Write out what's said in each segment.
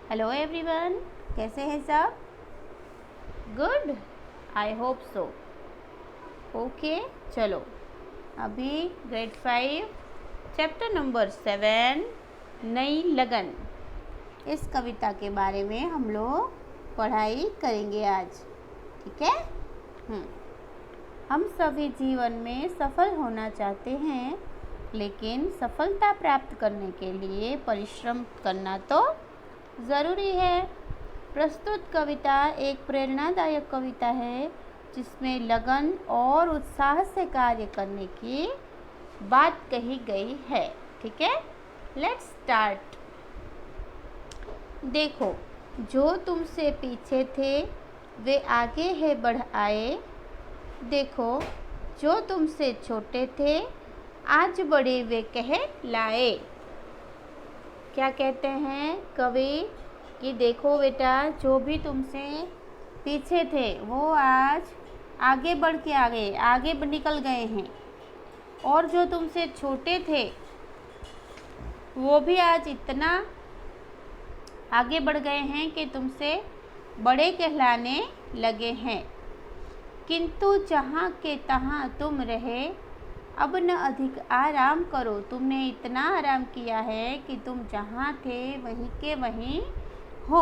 Hello everyone, कैसे हैं सब? Good, I hope so. Okay, चलो अभी ग्रेड 5 चैप्टर नंबर 7 नई लगन, इस कविता के बारे में हम लोग पढ़ाई करेंगे आज। ठीक है। हम सभी जीवन में सफल होना चाहते हैं, लेकिन सफलता प्राप्त करने के लिए परिश्रम करना तो ज़रूरी है। प्रस्तुत कविता एक प्रेरणादायक कविता है जिसमें लगन और उत्साह से कार्य करने की बात कही गई है। ठीक है, लेट्स स्टार्ट। देखो, जो तुमसे पीछे थे वे आगे है बढ़ आए। देखो, जो तुमसे छोटे थे आज बड़े वे कह लाए। क्या कहते हैं कवि कि देखो बेटा, जो भी तुमसे पीछे थे वो आज आगे बढ़ के आगे निकल गए हैं, और जो तुमसे छोटे थे वो भी आज इतना आगे बढ़ गए हैं कि तुमसे बड़े कहलाने लगे हैं। किंतु जहाँ के तहाँ तुम रहे, अब न अधिक आराम करो। तुमने इतना आराम किया है कि तुम जहाँ थे वहीं के वहीं हो,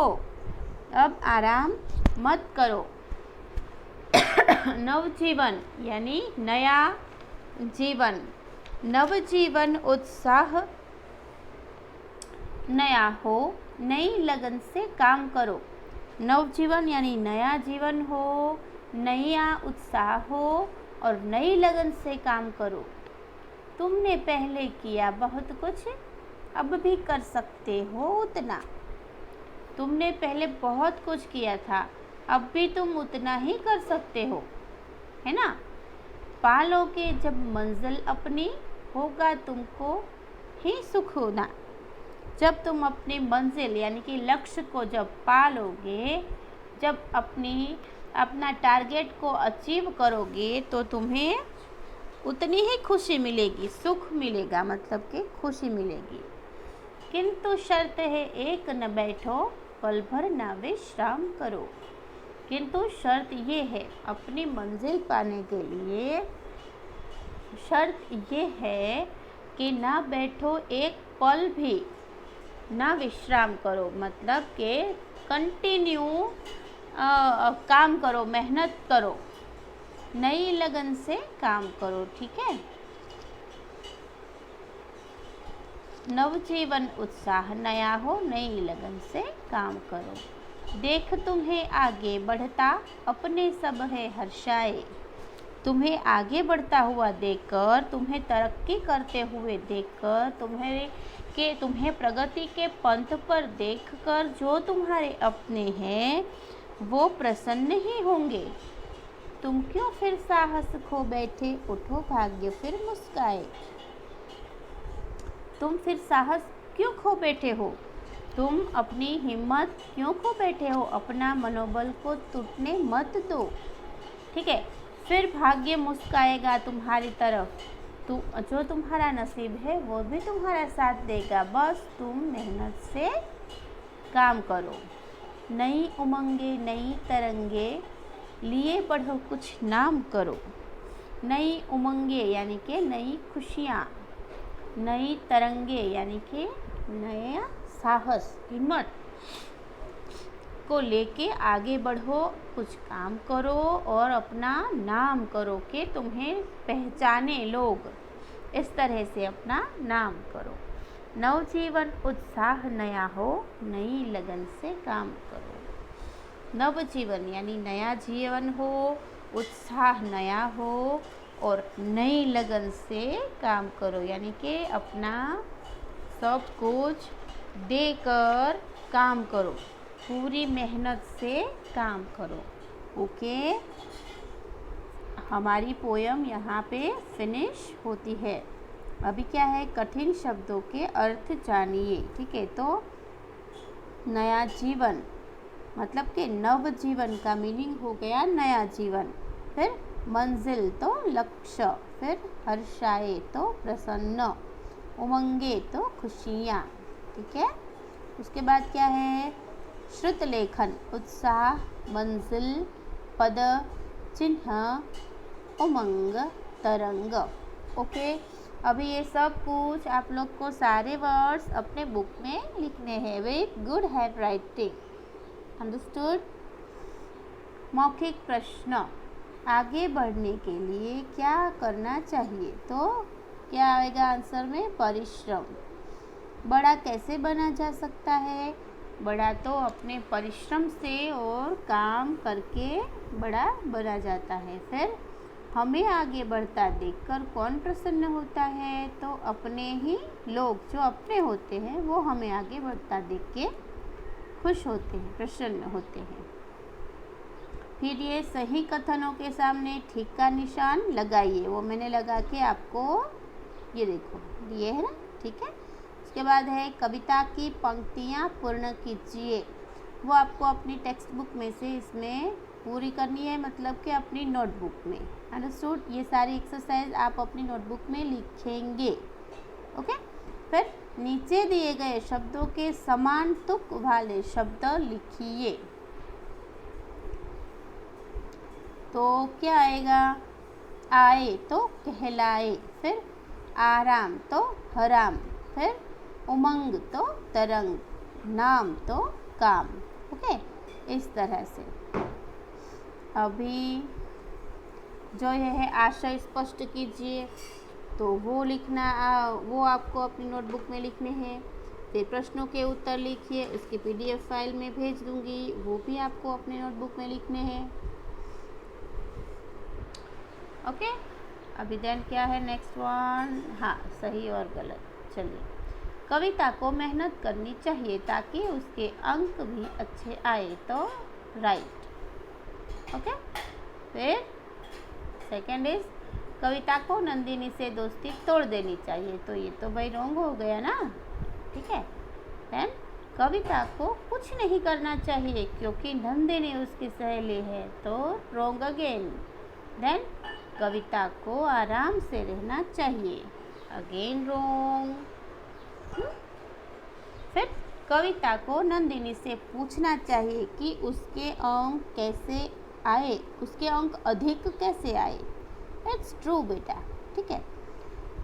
अब आराम मत करो। नवजीवन यानी नया जीवन, नवजीवन उत्साह नया हो, नई लगन से काम करो। नवजीवन यानी नया जीवन हो, नया उत्साह हो और नई लगन से काम करो। तुमने पहले किया बहुत कुछ, अब भी कर सकते हो उतना। तुमने पहले बहुत कुछ किया था, अब भी तुम उतना ही कर सकते हो, है ना। पालोगे जब मंजिल अपनी, होगा तुमको ही सुख होना। जब तुम अपनी मंजिल यानी कि लक्ष्य को जब पालोगे, जब अपना टारगेट को अचीव करोगे तो तुम्हें उतनी ही खुशी मिलेगी, सुख मिलेगा, मतलब कि खुशी मिलेगी। किंतु शर्त है एक, न बैठो पल भर न विश्राम करो। किंतु शर्त ये है, अपनी मंजिल पाने के लिए शर्त ये है कि ना बैठो एक पल भी, ना विश्राम करो, मतलब कि कंटिन्यू काम करो, मेहनत करो, नई लगन से काम करो। ठीक है। नवजीवन उत्साह नया हो, नई लगन से काम करो। देख तुम्हें आगे बढ़ता, अपने सब है हर्षाए। तुम्हें आगे बढ़ता हुआ देखकर, तुम्हें तरक्की करते हुए देखकर, तुम्हें प्रगति के पंथ पर देखकर जो तुम्हारे अपने हैं वो प्रसन्न ही होंगे। तुम क्यों फिर साहस खो बैठे, उठो भाग्य फिर मुस्काए। तुम फिर साहस क्यों खो बैठे हो, तुम अपनी हिम्मत क्यों खो बैठे हो, अपना मनोबल को टूटने मत दो। ठीक है। फिर भाग्य मुस्काएगा तुम्हारी तरफ, जो तुम्हारा नसीब है वो भी तुम्हारा साथ देगा। बस तुम मेहनत से काम करो। नई उमंगे नई तरंगे लिए बढ़ो कुछ नाम करो। नई उमंगे यानी कि नई खुशियाँ, नई तरंगे यानी कि नया साहस, हिम्मत को लेके आगे बढ़ो, कुछ काम करो और अपना नाम करो कि तुम्हें पहचाने लोग। इस तरह से अपना नाम करो। नवजीवन उत्साह नया हो, नई लगन से काम करो। नवजीवन यानी नया जीवन हो, उत्साह नया हो और नई लगन से काम करो, यानी कि अपना सब कुछ देकर काम करो, पूरी मेहनत से काम करो। ओके, हमारी पोयम यहाँ पे फिनिश होती है। अभी क्या है, कठिन शब्दों के अर्थ जानिए। ठीक है, तो नया जीवन मतलब कि नव जीवन का मीनिंग हो गया नया जीवन। फिर मंजिल तो लक्ष्य, फिर हर्षाए तो प्रसन्न, उमंगे तो खुशियाँ। ठीक है। उसके बाद क्या है, श्रुत लेखन, उत्साह, मंजिल, पद, चिन्ह, उमंग, तरंग। ओके, अभी ये सब कुछ आप लोग को सारे वर्ड्स अपने बुक में लिखने हैं with good hand writing. Understood? मौखिक प्रश्न, आगे बढ़ने के लिए क्या करना चाहिए? तो क्या आएगा आंसर में? परिश्रम। बड़ा कैसे बना जा सकता है? बड़ा तो अपने परिश्रम से और काम करके बड़ा बना जाता है। फिर हमें आगे बढ़ता देखकर कौन प्रसन्न होता है? तो अपने ही लोग जो अपने होते हैं वो हमें आगे बढ़ता देख के खुश होते हैं, प्रसन्न होते हैं। फिर ये सही कथनों के सामने ठीक का निशान लगाइए। वो मैंने लगा के आपको ये देखो ये है ना, ठीक है। उसके बाद है कविता की पंक्तियाँ पूर्ण कीजिए। वो आपको अपनी टेक्स्ट बुक में से इसमें पूरी करनी है, मतलब कि अपनी नोटबुक में। अंडरस्टूड? ये सारी एक्सरसाइज आप अपनी नोटबुक में लिखेंगे। ओके, फिर नीचे दिए गए शब्दों के समान तुक वाले शब्द लिखिए। तो क्या आएगा? आए तो कहलाए, फिर आराम तो हराम, फिर उमंग तो तरंग, नाम तो काम। ओके, इस तरह से। अभी जो यह है आशय स्पष्ट कीजिए, तो वो लिखना वो आपको अपनी नोटबुक में लिखने हैं। फिर प्रश्नों के उत्तर लिखिए, उसकी PDF फाइल में भेज दूंगी, वो भी आपको अपने नोटबुक में लिखने हैं। ओके, अभी देन क्या है नेक्स्ट वन? हाँ, सही और गलत। चलिए, कविता को मेहनत करनी चाहिए ताकि उसके अंक भी अच्छे आए, तो राइट। ओके, फिर सेकेंड इज कविता को नंदिनी से दोस्ती तोड़ देनी चाहिए, तो ये तो भाई रॉन्ग हो गया ना, ठीक है। देन कविता को कुछ नहीं करना चाहिए क्योंकि नंदिनी उसकी सहेली है, तो रॉन्ग अगेन। देन कविता को आराम से रहना चाहिए, अगेन रॉन्ग। फिर कविता को नंदिनी से पूछना चाहिए कि उसके अंक कैसे आए, उसके अंक अधिक कैसे आए। इट्स ट्रू बेटा, ठीक है।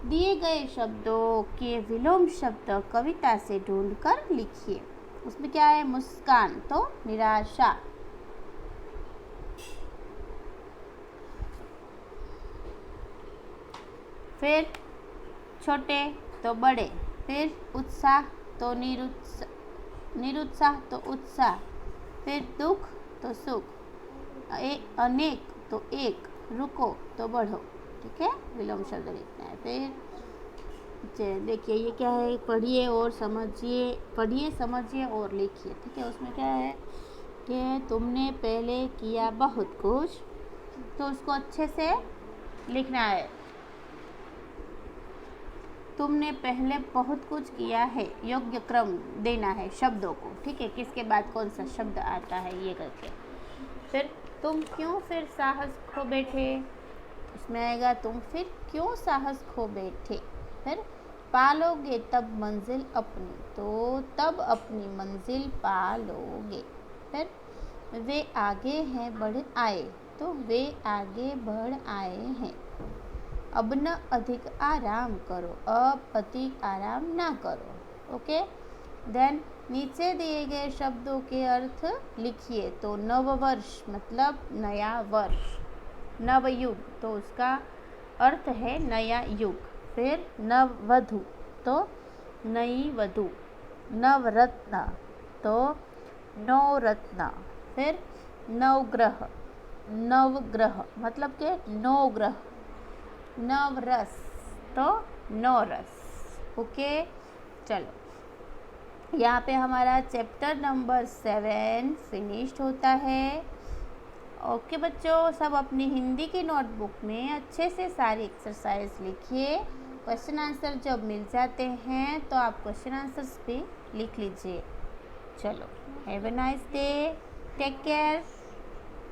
दिए गए शब्दों के विलोम शब्द कविता से ढूंढकर लिखिए। उसमें क्या है? मुस्कान तो निराशा, फिर छोटे तो बड़े, फिर उत्साह तो निरुत्साह तो उत्साह, फिर दुख तो सुख, अनेक तो एक, रुको तो बढ़ो, ठीक है। विलोम शब्द लिखना है। फिर देखिए ये क्या है, पढ़िए और समझिए, पढ़िए समझिए और लिखिए, ठीक है। उसमें क्या है कि तुमने पहले किया बहुत कुछ, तो उसको अच्छे से लिखना है। तुमने पहले बहुत कुछ किया है, योग्य क्रम देना है शब्दों को, ठीक है। किसके बाद कौन सा शब्द आता है ये करके। फिर तुम क्यों फिर साहस खो बैठे, इसमें आएगा तुम फिर क्यों साहस खो बैठे। फिर पालोगे तब मंजिल अपनी, तो तब अपनी मंजिल पालोगे। फिर वे आगे हैं बढ़ आए, तो वे आगे बढ़ आए हैं। अब न अधिक आराम करो, अब अधिक आराम ना करो। ओके, देन नीचे दिए गए शब्दों के अर्थ लिखिए। तो नववर्ष मतलब नया वर्ष, नवयुग तो उसका अर्थ है नया युग। फिर नववधु तो नई वधु, नवरत्न तो नवरत्न। फिर नवग्रह, नवग्रह मतलब के नौ ग्रह। नवरस तो नौरस। ओके, चलो यहाँ पे हमारा चैप्टर नंबर 7 फिनिश्ड होता है। ओके बच्चों, सब अपनी हिंदी की नोटबुक में अच्छे से सारी एक्सरसाइज लिखिए। क्वेश्चन आंसर जब मिल जाते हैं तो आप क्वेश्चन आंसर्स भी लिख लीजिए। चलो, have a nice day, take care.